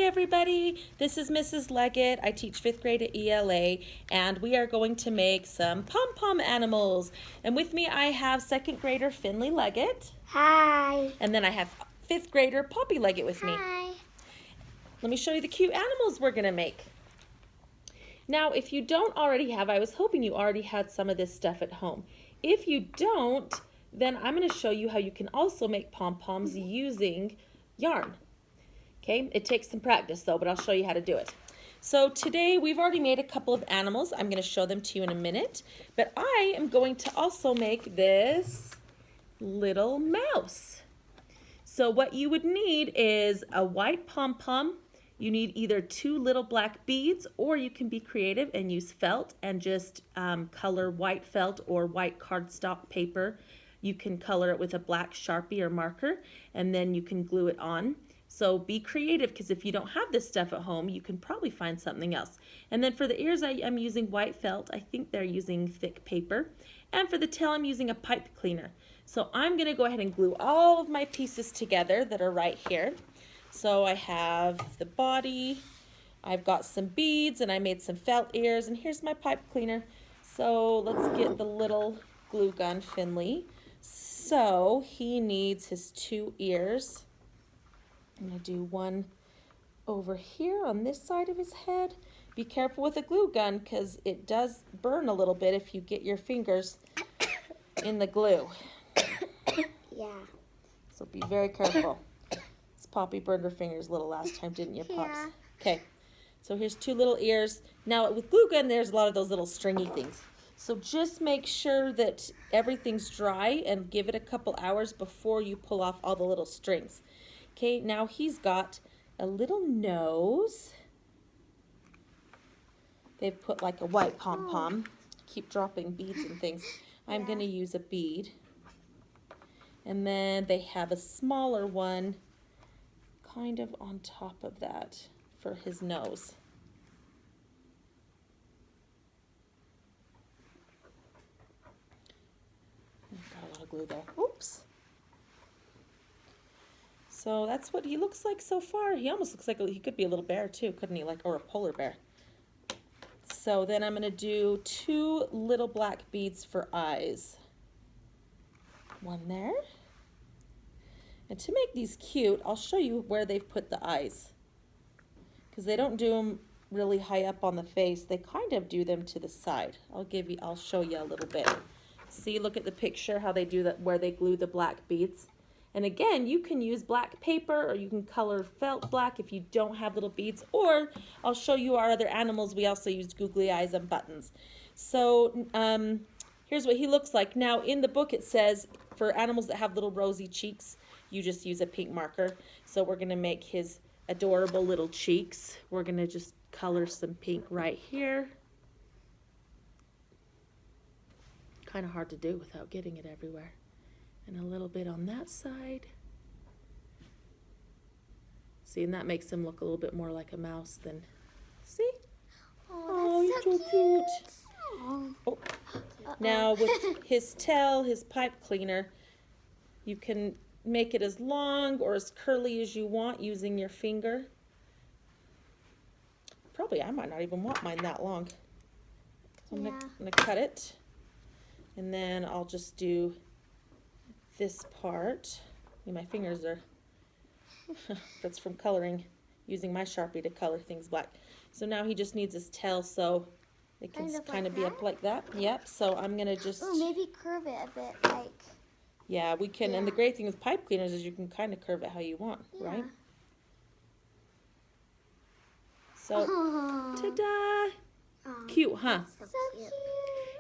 everybody, this is Mrs. Leggett. I teach 5th grade at ELA, and we are going to make some Pom Pom Animals. And with me I have 2nd grader Finley Leggett. Hi. And then I have 5th grader Poppy Leggett with me. Hi. Let me show you the cute animals we're going to make. Now, if you don't already have, I was hoping you already had some of this stuff at home. If you don't, then I'm going to show you how you can also make pom-poms using yarn. Okay, it takes some practice though, but I'll show you how to do it. So today we've already made a couple of animals. I'm going to show them to you in a minute, but I am going to also make this little mouse. So what you would need is a white pom-pom. You need either 2 little black beads, or you can be creative and use felt and just color white felt or white cardstock paper. You can color it with a black Sharpie or marker, and then you can glue it on. So be creative, because if you don't have this stuff at home, you can probably find something else. And then for the ears, I'm using white felt. I think they're using thick paper. And for the tail, I'm using a pipe cleaner. So I'm going to go ahead and glue all of my pieces together that are right here. So I have the body, I've got some beads, and I made some felt ears, and here's my pipe cleaner. So let's get the little glue gun, Finley. So he needs his 2 ears. I'm going to do one over here on this side of his head. Be careful with a glue gun, because it does burn a little bit if you get your fingers in the glue. Yeah. So be very careful. This Poppy burned her fingers a little last time, didn't you, Pops? Yeah. Okay, so here's 2 little ears. Now with glue gun, there's a lot of those little stringy things. So just make sure that everything's dry and give it a couple hours before you pull off all the little strings. Okay, now he's got a little nose. They've put like a white pom-pom. Keep dropping beads and things. I'm going to use a bead. And then they have a smaller one kind of on top of that for his nose. Got a lot of glue there. Oops. So that's what he looks like so far. He almost looks like he could be a little bear too, couldn't he? Like, or a polar bear. So then I'm going to do 2 little black beads for eyes. One there. And to make these cute, I'll show you where they've put the eyes. Because they don't do them really high up on the face. They kind of do them to the side. I'll show you a little bit. See, look at the picture, how they do that, where they glue the black beads. And again, you can use black paper, or you can color felt black if you don't have little beads, or I'll show you our other animals. We also used googly eyes and buttons. So here's what he looks like. Now in the book it says for animals that have little rosy cheeks, you just use a pink marker. So we're going to make his adorable little cheeks. We're going to just color some pink right here. Kind of hard to do without getting it everywhere. And a little bit on that side. See, and that makes him look a little bit more like a mouse than, see? Oh, you're so cute. Oh. Now with his tail, his pipe cleaner, you can make it as long or as curly as you want using your finger. Probably I might not even want mine that long. So I'm gonna cut it, and then I'll just do this part. My fingers are, that's from coloring, using my Sharpie to color things black. So now he just needs his tail, so it can kind of be up like that. Yep, so I'm going to just... Oh, maybe curve it a bit, like... Yeah, we can, and the great thing with pipe cleaners is you can kind of curve it how you want, right? So, ta-da! Cute, huh? So cute.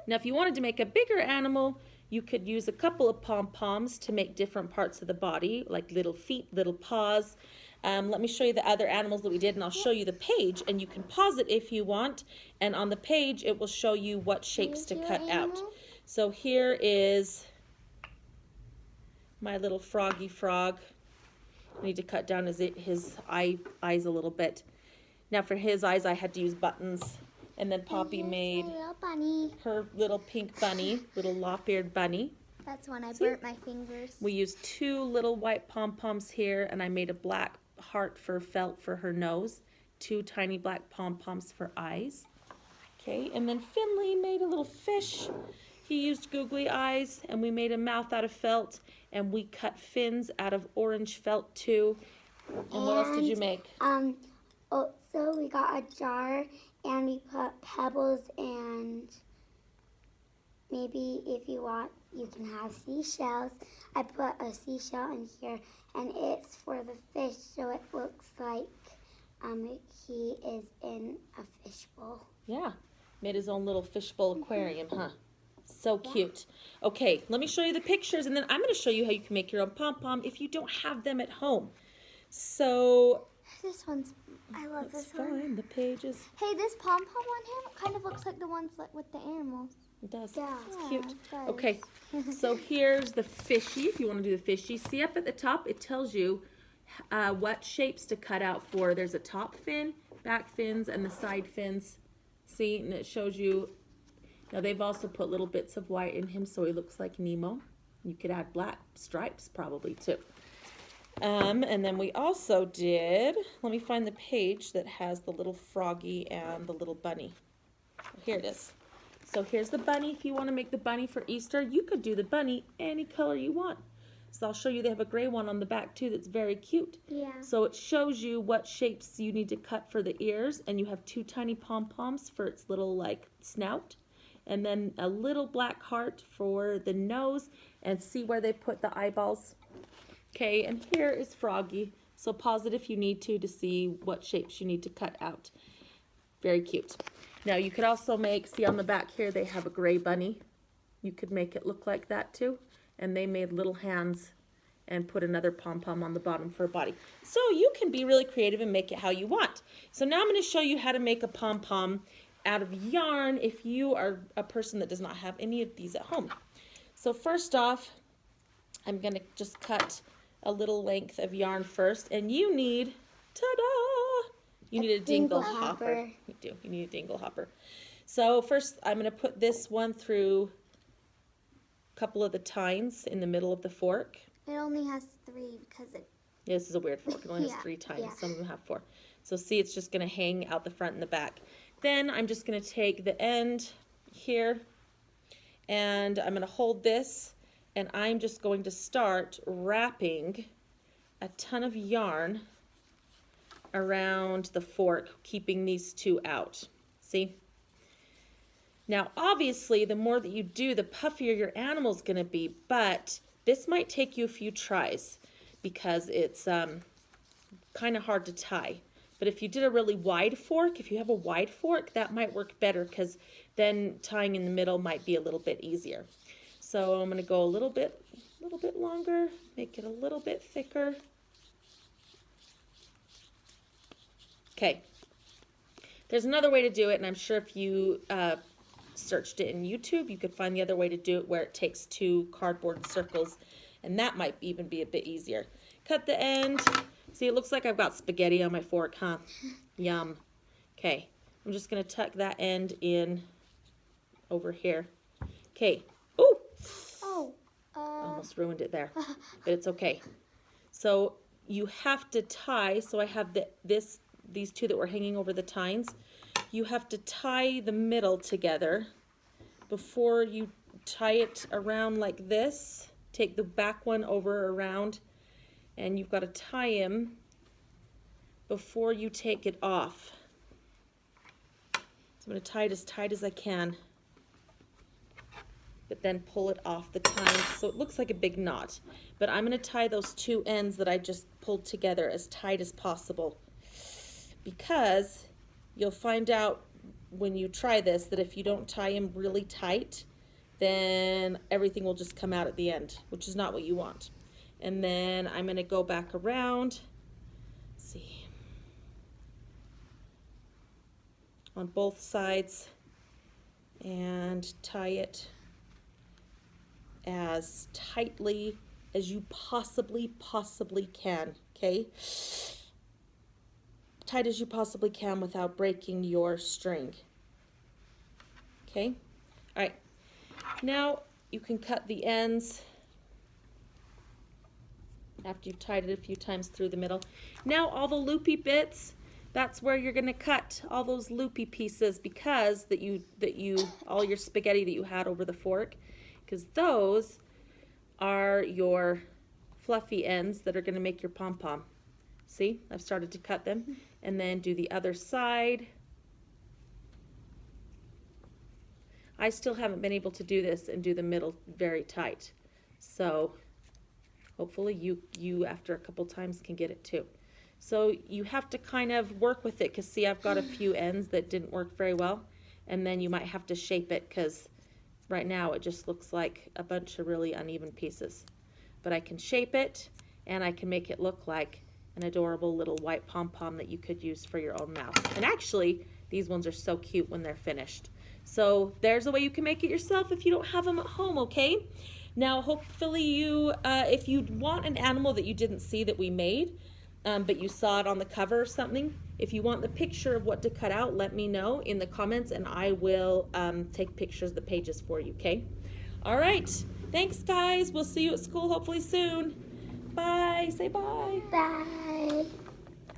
Now, if you wanted to make a bigger animal, you could use a couple of pom-poms to make different parts of the body, like little feet, little paws. Let me show you the other animals that we did, and I'll show you the page, and you can pause it if you want. And on the page, it will show you what shapes to cut out. So here is my little froggy frog. I need to cut down his eyes a little bit. Now for his eyes, I had to use buttons. And then Poppy made her little pink bunny, little lop-eared bunny. That's when I burnt my fingers. We used 2 little white pom-poms here, and I made a black heart for felt for her nose, 2 tiny black pom-poms for eyes. Okay, and then Finley made a little fish. He used googly eyes, and we made a mouth out of felt, and we cut fins out of orange felt too. And what else did you make? Also we got a jar and we put pebbles, and maybe if you want you can have seashells. I put a seashell in here, and it's for the fish, so it looks like he is in a fishbowl. Yeah, made his own little fishbowl aquarium, huh? So cute. Okay, let me show you the pictures, and then I'm going to show you how you can make your own pom-pom if you don't have them at home. So This one's, I love that's this one. fine. The pages. Hey, this pom pom on him kind of looks like the ones with the animals. It does. Yeah, It's yeah, cute. it does. Okay, so here's the fishy. If you want to do the fishy, see up at the top, it tells you what shapes to cut out for. There's a top fin, back fins, and the side fins. See, and it shows you. Now they've also put little bits of white in him, so he looks like Nemo. You could add black stripes probably too. And then we also did, let me find the page that has the little froggy and the little bunny. Here it is. So here's the bunny. If you want to make the bunny for Easter, you could do the bunny any color you want. So I'll show you, they have a gray one on the back too that's very cute. Yeah. So it shows you what shapes you need to cut for the ears, and you have 2 tiny pom-poms for its little like snout, and then a little black heart for the nose, and see where they put the eyeballs. Okay, and here is Froggy. So pause it if you need to see what shapes you need to cut out. Very cute. Now you could also make, see on the back here, they have a gray bunny. You could make it look like that too. And they made little hands and put another pom-pom on the bottom for a body. So you can be really creative and make it how you want. So now I'm going to show you how to make a pom-pom out of yarn if you are a person that does not have any of these at home. So first off, I'm going to just cut a little length of yarn first, and you need, ta-da! You need a dingle hopper. You do. You need a dingle hopper. So first, I'm going to put this one through a couple of the tines in the middle of the fork. It only has 3 because it. Yeah, this is a weird fork. It only has Yeah, 3 tines. yeah. Some of them have 4. So see, it's just going to hang out the front and the back. Then I'm just going to take the end here, and I'm going to hold this, and I'm just going to start wrapping a ton of yarn around the fork, keeping these 2 out. See? Now, obviously, the more that you do, the puffier your animal's going to be, but this might take you a few tries because it's kind of hard to tie. But if you did a really wide fork, if you have a wide fork, that might work better because then tying in the middle might be a little bit easier. So I'm going to go a little bit longer, make it a little bit thicker. Okay. There's another way to do it, and I'm sure if you searched it in YouTube, you could find the other way to do it where it takes 2 cardboard circles, and that might even be a bit easier. Cut the end. See, it looks like I've got spaghetti on my fork, huh? Yum. Okay, I'm just going to tuck that end in over here. Okay. Ooh! Oh. Almost ruined it there, but it's okay. So you have to tie, so I have these 2 that were hanging over the tines. You have to tie the middle together before you tie it around like this. Take the back one over around, and you've got to tie him before you take it off. So I'm going to tie it as tight as I can, but then pull it off the tines so it looks like a big knot. But I'm going to tie those 2 ends that I just pulled together as tight as possible, because you'll find out when you try this that if you don't tie them really tight, then everything will just come out at the end, which is not what you want. And then I'm going to go back around, see, on both sides, and tie it as tightly as you possibly can, okay? Tight as you possibly can without breaking your string. Okay? All right. Now you can cut the ends after you've tied it a few times through the middle. Now all the loopy bits, that's where you're gonna cut all those loopy pieces because all your spaghetti that you had over the fork, because those are your fluffy ends that are gonna make your pom-pom. See, I've started to cut them, and then do the other side. I still haven't been able to do this and do the middle very tight. So hopefully you after a couple times can get it too. So you have to kind of work with it, because see, I've got a few ends that didn't work very well, and then you might have to shape it, because right now it just looks like a bunch of really uneven pieces. But I can shape it, and I can make it look like an adorable little white pom-pom that you could use for your own mouth. And actually, these ones are so cute when they're finished. So there's a way you can make it yourself if you don't have them at home, okay? Now, hopefully you, if you want an animal that you didn't see that we made, but you saw it on the cover or something, if you want the picture of what to cut out, let me know in the comments, and I will take pictures of the pages for you, okay? All right, thanks guys. We'll see you at school hopefully soon. Bye, say bye. Bye.